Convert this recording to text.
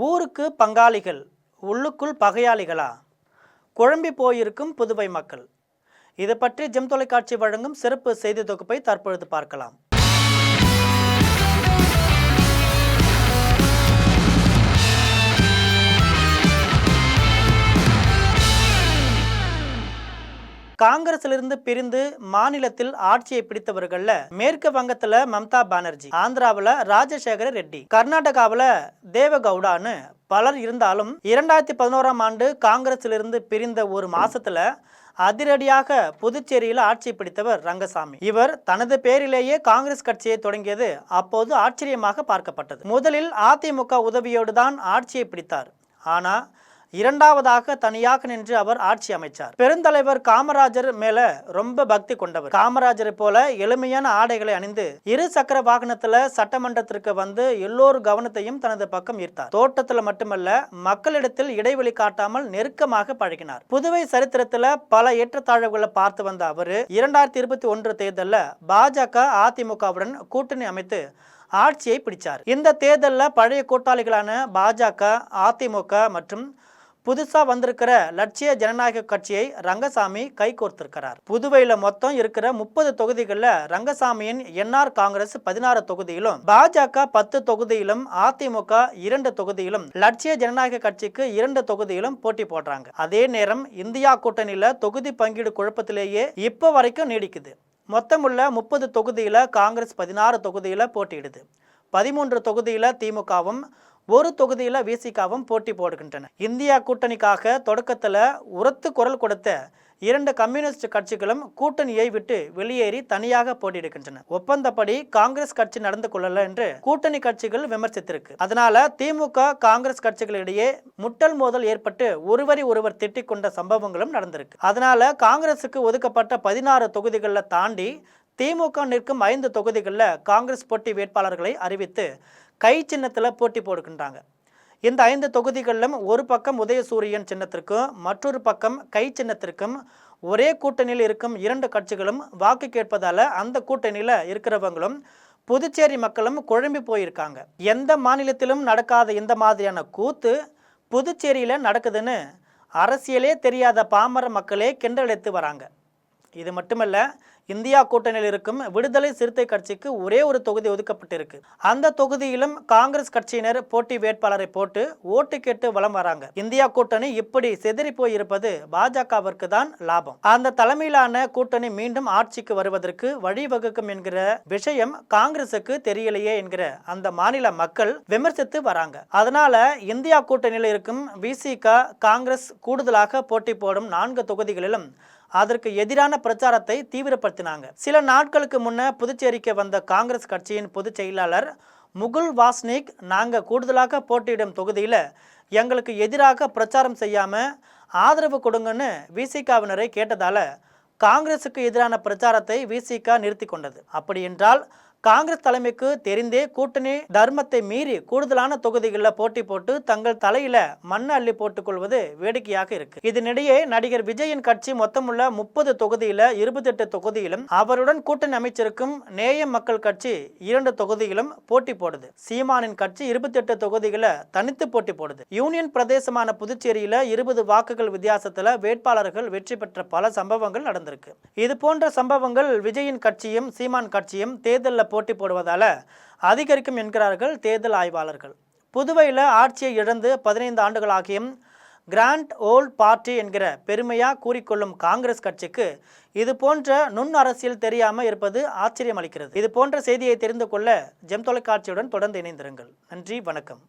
ஊருக்கு பங்காளிகள் உள்ளுக்குள் பகையாளிகளா? குழம்பி போயிருக்கும் புதுவை மக்கள். இது பற்றி ஜெம் தொலைக்காட்சி வழங்கும் சிறப்பு செய்தி தொகுப்பை தற்பொழுது பார்க்கலாம். காங்கிரசிலிருந்து பிரிந்து மாநிலத்தில் ஆட்சியை பிடித்தவர்கள்ல மேற்கு வங்கத்துல மம்தா பானர்ஜி, ஆந்திராவில் ராஜசேகர ரெட்டி, கர்நாடகாவில் தேவகவுடான்னு பலர் இருந்தாலும் 2011ஆம் ஆண்டு காங்கிரசிலிருந்து பிரிந்த ஒரு மாசத்துல அதிரடியாக புதுச்சேரியில் ஆட்சி பிடித்தவர் ரங்கசாமி. இவர் தனது பேரிலேயே காங்கிரஸ் கட்சியை தொடங்கியது அப்போது ஆச்சரியமாக பார்க்கப்பட்டது. முதலில் அதிமுக உதவியோடு தான் ஆட்சியை பிடித்தார். ஆனா இரண்டாவதாக தனியாக நின்று அவர் ஆட்சி அமைச்சார். பெருந்தலைவர் காமராஜர் மேல ரொம்ப பக்தி கொண்டவர். காமராஜரை போல எளிமையான ஆடைகளை அணிந்து 2 சக்கர வாகனத்துல சட்டமன்றத்திற்கு வந்து எல்லோரு கவனத்தையும் தனது பக்கம் ஈர்த்தார். தோட்டத்துல மட்டுமல்ல, மக்களிடத்தில் இடைவெளி காட்டாமல் நெருக்கமாக பழகினார். புதுவை சரித்திரத்துல பல ஏற்றத்தாழ்வுகளை பார்த்து வந்த அவரு 2021 தேர்தலில் பாஜக அதிமுகவுடன் கூட்டணி அமைத்து ஆட்சியை பிடிச்சார். இந்த தேர்தலில் பழைய கூட்டாளிகளான பாஜக, அதிமுக மற்றும் புதுசா வந்திருக்கிற லட்சிய ஜனநாயக கட்சியை ரங்கசாமி கைகோர்த்திருக்கிறார். புதுவையில மொத்தம் இருக்கிற 30 தொகுதிகளில் ரங்கசாமியின் என்ஆர் காங்கிரஸ் 16 தொகுதியிலும், பாஜக 10 தொகுதியிலும், அதிமுக 2 தொகுதியிலும், லட்சிய ஜனநாயக கட்சிக்கு 2 தொகுதியிலும் போட்டி போடுறாங்க. அதே நேரம் இந்தியா கூட்டணியில தொகுதி பங்கீடு குழப்பத்திலேயே இப்ப வரைக்கும் நீடிக்குது. மொத்தமுள்ள 30 தொகுதியில காங்கிரஸ் 16 தொகுதியில போட்டியிடுது. 13 தொகுதியில திமுகவும், 1 தொகுதியில் விசிகாவும் போட்டி போடுகின்றன. இந்தியா கூட்டணிக்காக தொடக்கத்தில் உரத்து குரல் கொடுத்த 2 கம்யூனிஸ்ட் கட்சிகளும் கூட்டணியை விட்டு வெளியேறி தனியாக போட்டியிடுகின்றன. ஒப்பந்தப்படி காங்கிரஸ் கட்சி நடந்து கொள்ளல என்று கூட்டணி கட்சிகள் விமர்சித்திருக்கு. அதனால திமுக காங்கிரஸ் கட்சிகளிடையே முட்டல் மோதல் ஏற்பட்டு ஒருவரை ஒருவர் திட்டிக் கொண்ட சம்பவங்களும் நடந்திருக்கு. அதனால காங்கிரசுக்கு ஒதுக்கப்பட்ட 16 தொகுதிகளில் தாண்டி திமுக நிற்கும் 5 தொகுதிகளில் காங்கிரஸ் போட்டி வேட்பாளர்களை அறிவித்து கை சின்னத்தில் போட்டி போடுகின்றாங்க. இந்த 5 தொகுதிகளிலும் ஒரு பக்கம் உதயசூரியன் சின்னத்திற்கும் மற்றொரு பக்கம் கை சின்னத்திற்கும் ஒரே கூட்டணியில் இருக்கும் 2 கட்சிகளும் வாக்கு கேட்பதால அந்த கூட்டணியில் இருக்கிறவங்களும் புதுச்சேரி மக்களும் குழம்பி போயிருக்காங்க. எந்த மாநிலத்திலும் நடக்காத இந்த மாதிரியான கூத்து புதுச்சேரியில் நடக்குதுன்னு அரசியலே தெரியாத பாமர மக்களே கிண்டலெடுத்து வராங்க. இது மட்டுமல்ல, இந்தியா கூட்டணியில் இருக்கும் விடுதலை சிறுத்தை கட்சிக்கு ஒரே ஒரு தொகுதி ஒதுக்கப்பட்டிருக்கு. அந்த தொகுதியிலும் காங்கிரஸ் கட்சியினர் போட்டி வேட்பாளரை போட்டு ஓட்டு கேட்டு வலம் வராங்க. இந்தியா கூட்டணி இப்படி செதறி போயிருப்பது பாஜகவிற்கு தான் லாபம். அந்த தலைமையிலான கூட்டணி மீண்டும் ஆட்சிக்கு வருவதற்கு வழிவகுக்கும் என்கிற விஷயம் காங்கிரசுக்கு தெரியலையே என்கிற அந்த மாநில மக்கள் விமர்சித்து வராங்க. அதனால இந்தியா கூட்டணியில் இருக்கும் விசிக, காங்கிரஸ் கூடுதலாக போட்டி போடும் 4 தொகுதிகளிலும் அதற்கு எதிரான பிரச்சாரத்தை தீவிரப்படுத்தினாங்க. சில நாட்களுக்கு முன்ன புதுச்சேரிக்கு வந்த காங்கிரஸ் கட்சியின் பொதுச் செயலாளர் முகுல் வாஸ்னிக், நாங்க கூடுதலாக போட்டியிடும் தொகுதியில எங்களுக்கு எதிராக பிரச்சாரம் செய்யாம ஆதரவு கொடுங்கன்னு விசிகாவினரை கேட்டதால காங்கிரசுக்கு எதிரான பிரச்சாரத்தை விசிக நிறுத்தி கொண்டது. அப்படி என்றால் காங்கிரஸ் தலைமைக்கு தெரிந்தே கூட்டணி தர்மத்தை மீறி கூடுதலான தொகுதிகளில் போட்டி போட்டு தங்கள் தலையில மண்ணை அள்ளி போட்டுக் கொள்வது வேடிக்கையாக இருக்கு. இதனிடையே நடிகர் விஜயின் கட்சி மொத்தமுள்ள 30 தொகுதியில 28 தொகுதியிலும், அவருடன் கூட்டணி அமைச்சிருக்கும் நேயம் மக்கள் கட்சி 2 தொகுதியிலும் போட்டி போடுது. சீமானின் கட்சி 28 தொகுதிகளை தனித்து போட்டி போடுது. யூனியன் பிரதேசமான புதுச்சேரியில 20 வாக்குகள் வித்தியாசத்துல வேட்பாளர்கள் வெற்றி பெற்ற பல சம்பவங்கள் நடந்திருக்கு. இது போன்ற சம்பவங்கள் விஜயின் கட்சியும் சீமான் கட்சியும் தேர்தலில் போட்டி போடுவதால அதிகரிக்கும் என்கிறார்கள் தேர்தல் ஆய்வாளர்கள். புதுவையில் ஆட்சியை இழந்து 15 ஆண்டுகளாகியும் கிராண்ட் ஓல்ட் பார்ட்டி என்கிற பெருமையா கூறிக்கொள்ளும் காங்கிரஸ் கட்சிக்கு இது போன்ற நுண் அரசியல் தெரியாமல் இருப்பது ஆச்சரியம் அளிக்கிறது. இது போன்ற செய்தியை தெரிந்து கொள்ள ஜெம் தொலைக்காட்சியுடன் தொடர்ந்து இணைந்திருங்கள். நன்றி, வணக்கம்.